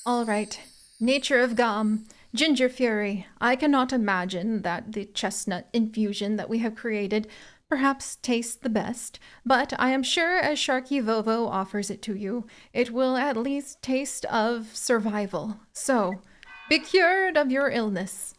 All right. Nature of gum. Ginger Fury. I cannot imagine that the chestnut infusion that we have created perhaps tastes the best, but I am sure as Sharky Vovo offers it to you, it will at least taste of survival. So, be cured of your illness.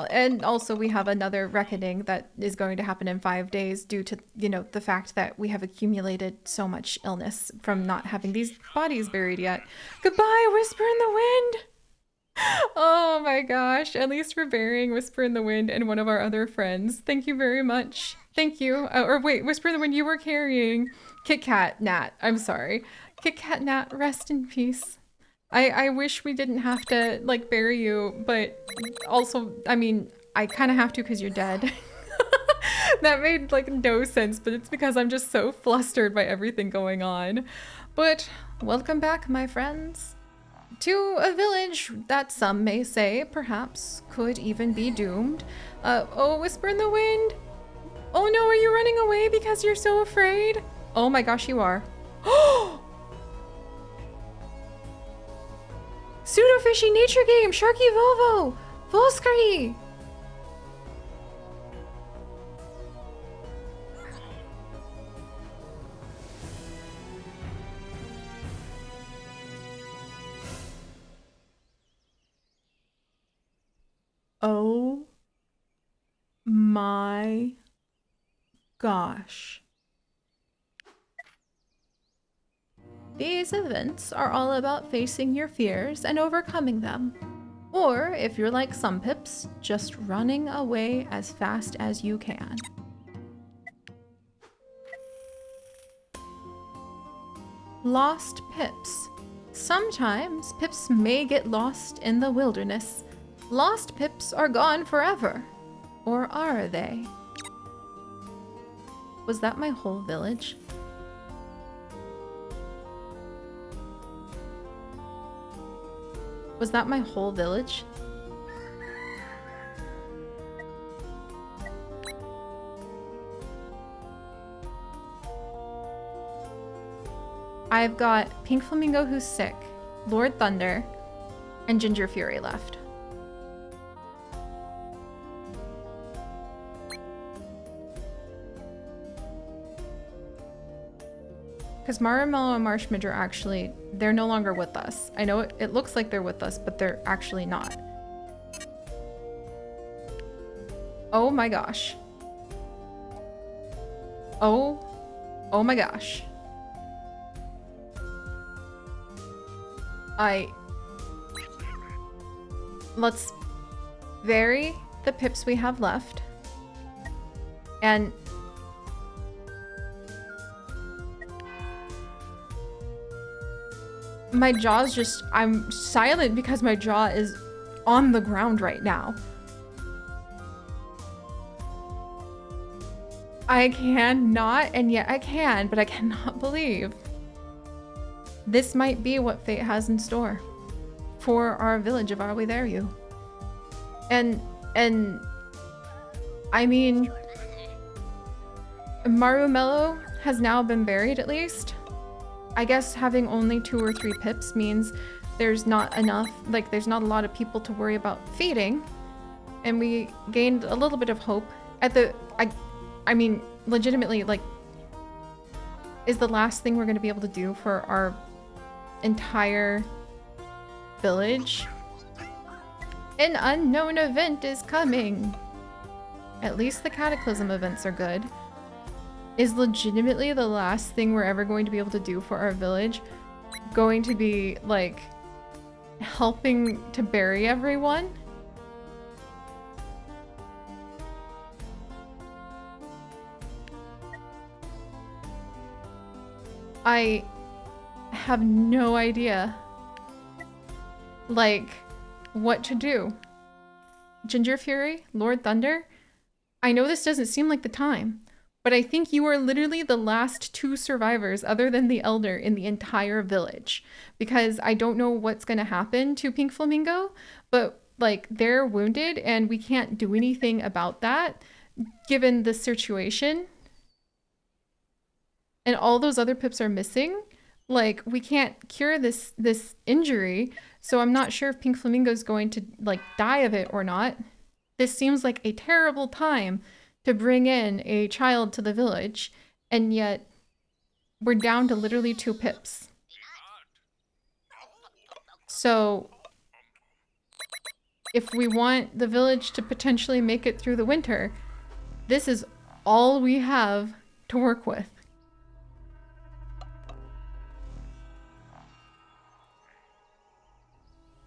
And also, we have another reckoning that is going to happen in 5 days due to, the fact that we have accumulated so much illness from not having these bodies buried yet. Goodbye, Whisper in the Wind! Oh my gosh, at least we're burying Whisper in the Wind and one of our other friends. Thank you very much. Thank you. Or wait, Whisper in the Wind, you were carrying Kit Kat Nat. I'm sorry. Kit Kat Nat, rest in peace. I wish we didn't have to, like, bury you, but also, I mean, I kind of have to because you're dead. That made, like, no sense, but it's because I'm just so flustered by everything going on. But welcome back, my friends, to a village that some may say, perhaps, could even be doomed. Oh, Whisper in the Wind? Oh no, are you running away because you're so afraid? Oh my gosh, you are. Oh! Pseudo fishy nature game, Sharky Volvo, Volsky. Oh my gosh. These events are all about facing your fears and overcoming them. Or, if you're like some pips, just running away as fast as you can. Lost pips. Sometimes pips may get lost in the wilderness. Lost pips are gone forever. Or are they? Was that my whole village? Was that my whole village? I've got Pink Flamingo who's sick, Lord Thunder, and Ginger Fury left. Because Marshmallow and Marshmidge are actually, they're no longer with us. I know it looks like they're with us, but they're actually not. Oh my gosh. Oh my gosh. Let's vary the pips we have left. And my jaw's just, I'm silent because my jaw is on the ground right now. I cannot, and yet I can, but I cannot believe this might be what fate has in store for our village of Are We There You. And I mean, Marumello has now been buried at least. I guess having only 2 or 3 pips means there's not enough, like there's not a lot of people to worry about feeding. And we gained a little bit of hope at the, I mean, legitimately, like, is the last thing we're gonna be able to do for our entire village. An unknown event is coming. At least the cataclysm events are good. Is legitimately the last thing we're ever going to be able to do for our village going to be, like, helping to bury everyone? I have no idea, like, what to do. Ginger Fury, Lord Thunder, I know this doesn't seem like the time, but I think you are literally the last 2 survivors other than the Elder in the entire village. Because I don't know what's going to happen to Pink Flamingo, but, like, they're wounded and we can't do anything about that given the situation. And all those other pips are missing. Like, we can't cure this injury, so I'm not sure if Pink Flamingo's going to, like, die of it or not. This seems like a terrible time to bring in a child to the village, and yet we're down to literally 2 pips. So, if we want the village to potentially make it through the winter, this is all we have to work with.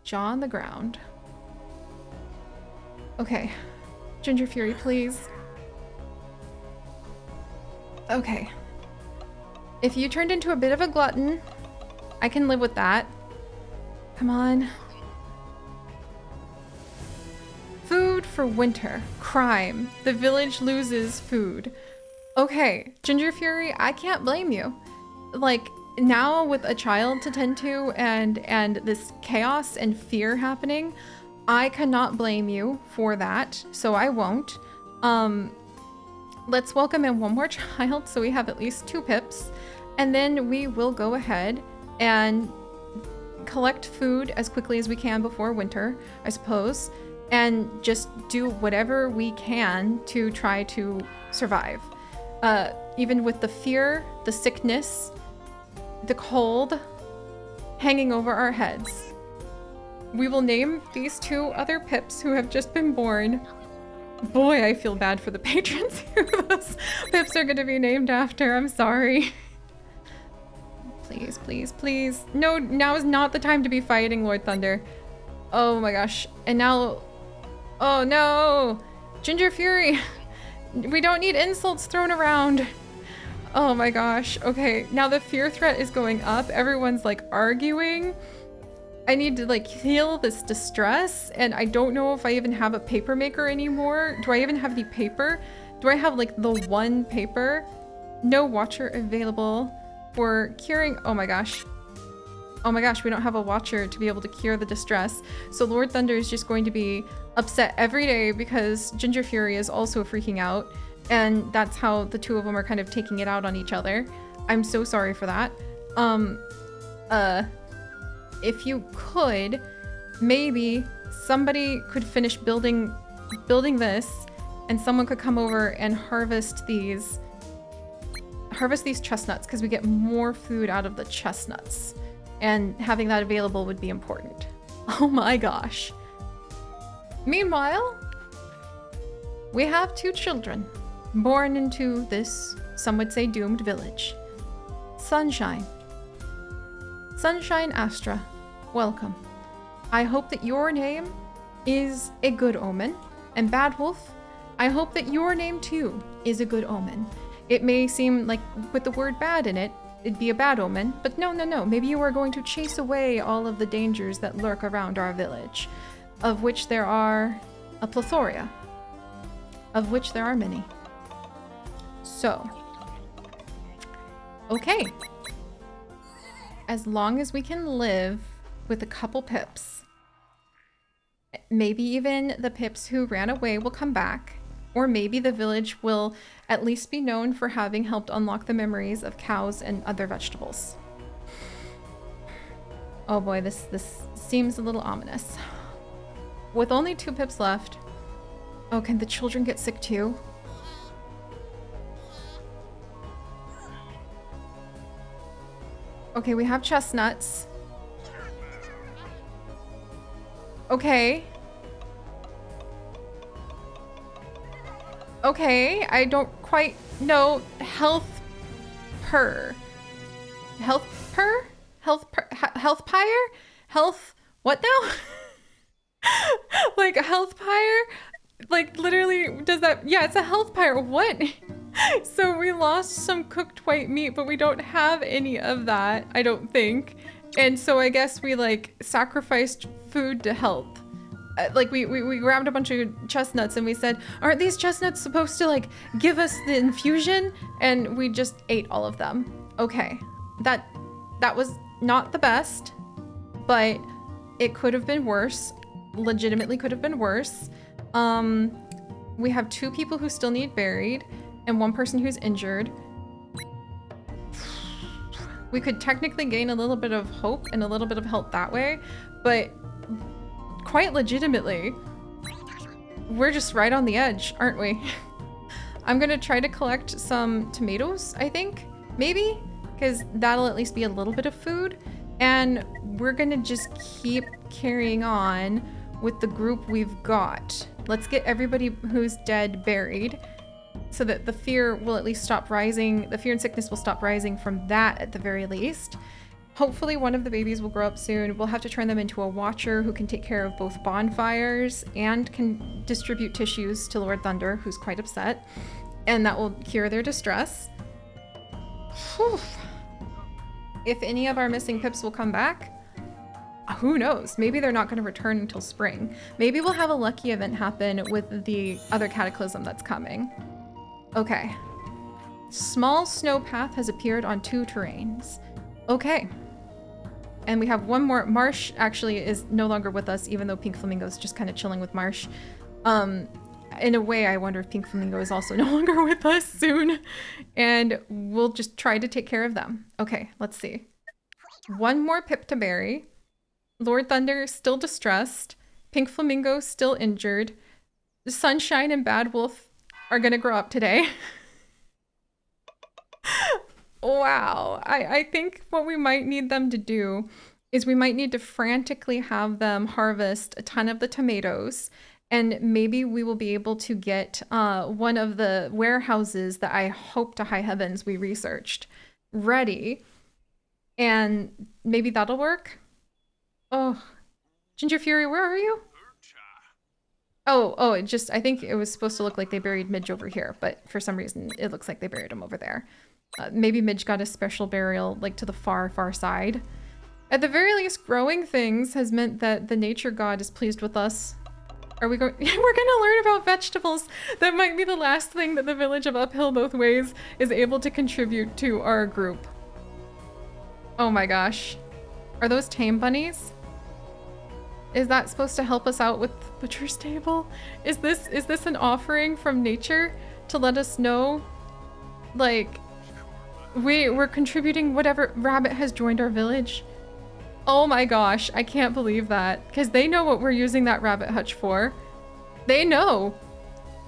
Jaw on the ground. Okay. Ginger Fury, please. Okay. If you turned into a bit of a glutton, I can live with that. Come on. Food for winter. Crime. The village loses food. Okay, Ginger Fury, I can't blame you. Like, now with a child to tend to and this chaos and fear happening, I cannot blame you for that, so I won't. Let's welcome in one more child so we have at least 2 pips, and then we will go ahead and collect food as quickly as we can before winter, I suppose, and just do whatever we can to try to survive. Even with the fear, the sickness, the cold hanging over our heads. We will name these 2 other pips who have just been born. Boy, I feel bad for the patrons who those pips are going to be named after. I'm sorry. Please, please, please. No, now is not the time to be fighting Lord Thunder. Oh my gosh. And now... Oh no! Ginger Fury! We don't need insults thrown around. Oh my gosh. Okay, now the fear threat is going up. Everyone's like arguing. I need to like heal this distress, and I don't know if I even have a paper maker anymore. Do I even have any paper? Do I have like the 1 paper? No watcher available for curing. Oh my gosh. Oh my gosh, we don't have a watcher to be able to cure the distress. So Lord Thunder is just going to be upset every day because Ginger Fury is also freaking out. And that's how the 2 of them are kind of taking it out on each other. I'm so sorry for that. If you could, maybe somebody could finish building this, and someone could come over and harvest these chestnuts, because we get more food out of the chestnuts. And having that available would be important. Oh my gosh. Meanwhile, we have 2 children born into this, some would say, doomed village. Sunshine. Sunshine Astra, welcome. I hope that your name is a good omen. And Bad Wolf, I hope that your name too is a good omen. It may seem like with the word bad in it, it'd be a bad omen, but no. Maybe you are going to chase away all of the dangers that lurk around our village, of which there are a plethora, of which there are many. So, okay. As long as we can live with a couple pips, maybe even the pips who ran away will come back, or maybe the village will at least be known for having helped unlock the memories of cows and other vegetables. Oh boy, this seems a little ominous. With only 2 pips left. Oh, can the children get sick too? Okay, we have chestnuts. Okay. Okay, I don't quite know. Health pyre? What now? Like a health pyre? Like literally, does that? Yeah, it's a health pyre. What? So we lost some cooked white meat, but we don't have any of that, I don't think. And so I guess we like sacrificed food to health. Like we grabbed a bunch of chestnuts and we said, aren't these chestnuts supposed to like give us the infusion? And we just ate all of them. Okay, that was not the best, but it could have been worse. Legitimately could have been worse. We have 2 people who still need buried and 1 person who's injured. We could technically gain a little bit of hope and a little bit of health that way, but quite legitimately, we're just right on the edge, aren't we? I'm gonna try to collect some tomatoes, I think, maybe, because that'll at least be a little bit of food. And we're gonna just keep carrying on with the group we've got. Let's get everybody who's dead buried so that the fear will at least stop rising. The fear and sickness will stop rising from that at the very least. Hopefully one of the babies will grow up soon. We'll have to turn them into a watcher who can take care of both bonfires and can distribute tissues to Lord Thunder, who's quite upset. And that will cure their distress. Whew. If any of our missing pips will come back, who knows? Maybe they're not going to return until spring. Maybe we'll have a lucky event happen with the other cataclysm that's coming. Okay. Small snow path has appeared on 2 terrains. Okay. And we have one more. Marsh actually is no longer with us, even though Pink Flamingo is just kind of chilling with Marsh. In a way, I wonder if Pink Flamingo is also no longer with us soon. And we'll just try to take care of them. Okay, let's see. One more pip to bury. Lord Thunder still distressed. Pink Flamingo still injured. Sunshine and Bad Wolf are gonna grow up today. Wow. I think what we might need them to do is we might need to frantically have them harvest a ton of the tomatoes, and maybe we will be able to get one of the warehouses that I hope to high heavens we researched ready, and maybe that'll work. Oh, Ginger Fury, where are you? Oh, I think it was supposed to look like they buried Midge over here, but for some reason it looks like they buried him over there. Maybe Midge got a special burial like to the far, far side. At the very least, growing things has meant that the nature god is pleased with us. Are we going? We're gonna learn about vegetables. That might be the last thing that the village of Uphill Both Ways is able to contribute to our group. Oh my gosh. Are those tame bunnies? Is that supposed to help us out with Butcher's Table? Is this an offering from nature to let us know, like, we're contributing whatever rabbit has joined our village? Oh my gosh, I can't believe that. Because they know what we're using that rabbit hutch for. They know.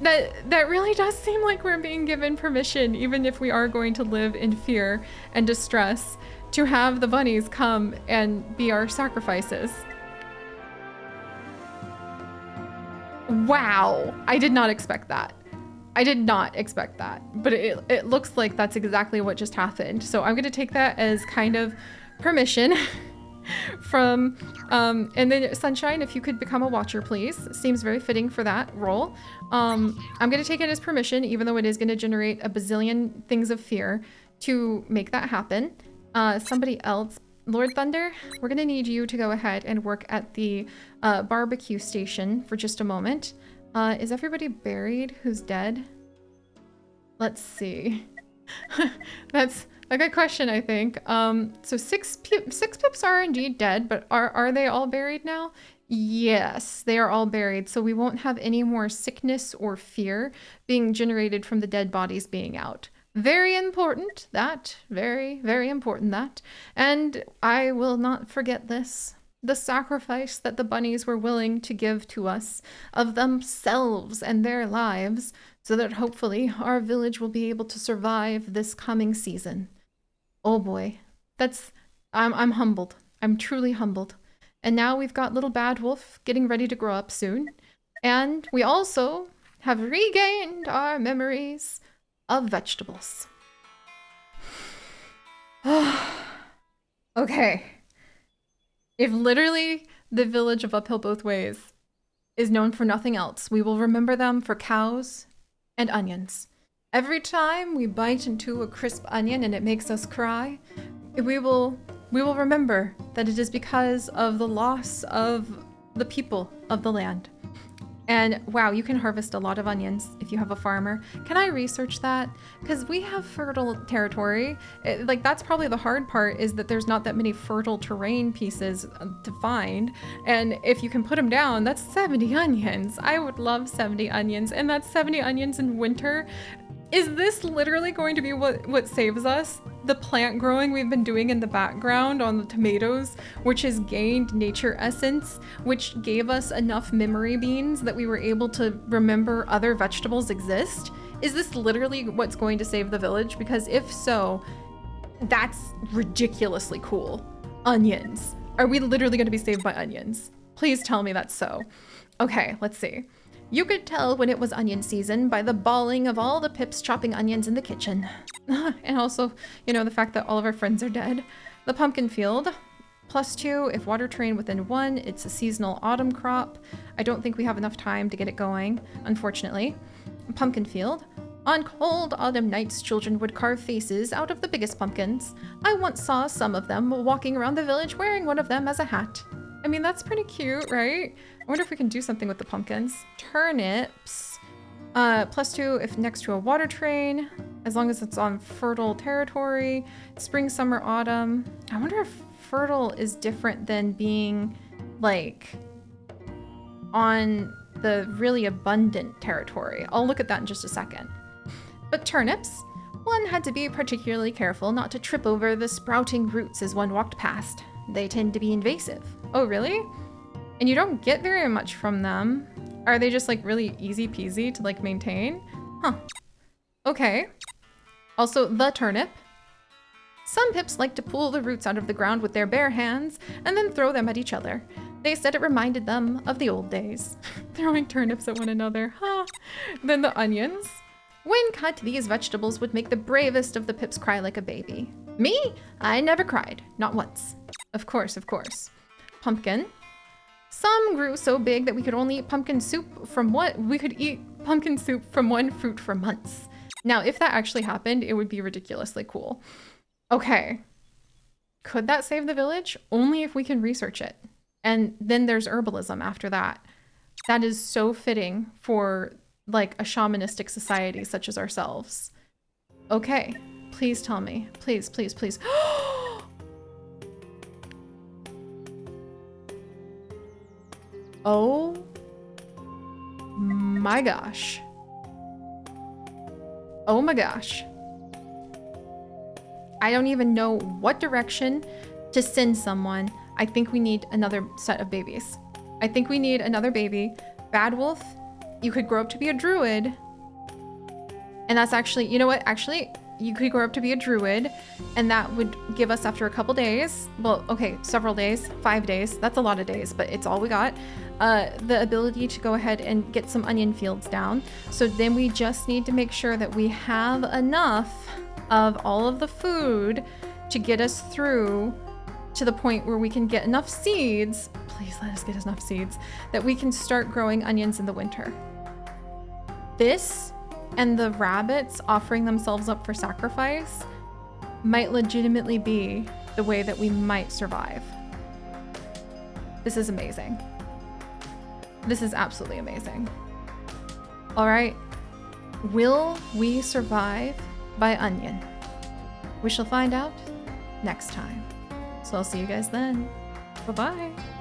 That really does seem like we're being given permission, even if we are going to live in fear and distress, to have the bunnies come and be our sacrifices. Wow, I did not expect that. I did not expect that, but it looks like that's exactly what just happened. So I'm gonna take that as kind of permission from, and then Sunshine, if you could become a watcher, please. Seems very fitting for that role. I'm gonna take it as permission, even though it is gonna generate a bazillion things of fear to make that happen. Somebody else, Lord Thunder, we're gonna need you to go ahead and work at the barbecue station for just a moment. Is everybody buried who's dead? Let's see. That's a good question, I think. So six pips are indeed dead, but are they all buried now? Yes, they are all buried. So we won't have any more sickness or fear being generated from the dead bodies being out. Very important, that. Very, very important, that. And I will not forget this. The sacrifice that the bunnies were willing to give to us of themselves and their lives, so that hopefully our village will be able to survive this coming season. Oh boy, I'm humbled. I'm truly humbled. And now we've got little Bad Wolf getting ready to grow up soon. And we also have regained our memories of vegetables. Okay. If literally the village of Uphill Both Ways is known for nothing else, we will remember them for cows and onions. Every time we bite into a crisp onion and it makes us cry, we will remember that it is because of the loss of the people of the land. And wow, you can harvest a lot of onions if you have a farmer. Can I research that? Because we have fertile territory. Like, that's probably the hard part, is that there's not that many fertile terrain pieces to find. And if you can put them down, that's 70 onions. I would love 70 onions. And that's 70 onions in winter. Is this literally going to be what saves us? The plant growing we've been doing in the background on the tomatoes, which has gained nature essence, which gave us enough memory beans that we were able to remember other vegetables exist? Is this literally what's going to save the village? Because if so, that's ridiculously cool. Onions. Are we literally going to be saved by onions? Please tell me that's so. Okay, let's see. You could tell when it was onion season by the bawling of all the pips chopping onions in the kitchen. And also, you know, the fact that all of our friends are dead. The pumpkin field. +2 if water train within 1. It's a seasonal autumn crop. I don't think we have enough time to get it going, unfortunately. Pumpkin field. On cold autumn nights, children would carve faces out of the biggest pumpkins. I once saw some of them walking around the village wearing one of them as a hat. I mean, that's pretty cute, right? I wonder if we can do something with the pumpkins. Turnips. +2 if next to a water train, as long as it's on fertile territory. Spring, summer, autumn. I wonder if fertile is different than being like on the really abundant territory. I'll look at that in just a second. But turnips, one had to be particularly careful not to trip over the sprouting roots as one walked past. They tend to be invasive. Oh, really? And you don't get very much from them. Are they just like really easy peasy to like maintain? Huh. Okay. Also, the turnip. Some pips like to pull the roots out of the ground with their bare hands and then throw them at each other. They said it reminded them of the old days. Throwing turnips at one another, huh? Then the onions. When cut, these vegetables would make the bravest of the pips cry like a baby. Me? I never cried, not once. Of course, of course. Pumpkin. Some grew so big that we could only eat pumpkin soup from one fruit for months. Now, if that actually happened, it would be ridiculously cool. Okay. Could that save the village? Only if we can research it. And then there's herbalism after that. That is so fitting for like a shamanistic society such as ourselves. Okay. Please tell me. Please, please, please. Oh my gosh. Oh my gosh. I don't even know what direction to send someone. I think we need another set of babies. I think we need another baby. Bad Wolf, you could grow up to be a druid. And that's actually, you know what? Actually, you could grow up to be a druid, and that would give us, after a couple days, well, okay, several days, 5 days, that's a lot of days, but it's all we got, the ability to go ahead and get some onion fields down. So then we just need to make sure that we have enough of all of the food to get us through to the point where we can get enough seeds, please let us get enough seeds, that we can start growing onions in the winter. This and the rabbits offering themselves up for sacrifice might legitimately be the way that we might survive. This is amazing. This is absolutely amazing. All right, will we survive by onion? We shall find out next time. So I'll see you guys then. Bye-bye.